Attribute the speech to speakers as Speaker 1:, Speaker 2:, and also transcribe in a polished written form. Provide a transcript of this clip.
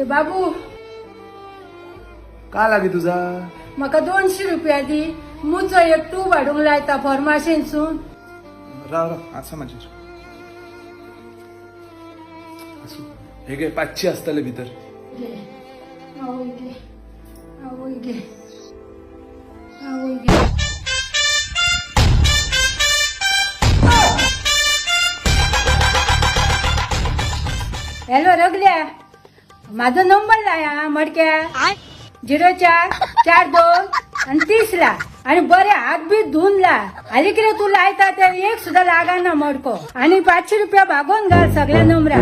Speaker 1: ये बाबू
Speaker 2: का लागे तुझा
Speaker 1: म्हाका 200 रुपया दी मुचो एक टू वाडूंक लायता फॉर्मासीनसून
Speaker 2: राव आसा माझ्या हे गे 500 असतले भितर
Speaker 1: आवय गे आवय गे आवय गे हॅलो रगल्या माझा नंबर लाया मडक्या 0442 आणि 30 ला आणि बरे हात बी धुवून ला आली किती तू लायता ते एक सुद्धा लागा ना मडको आणि 500 रुपया भागून घाल सगळ्या नंबरा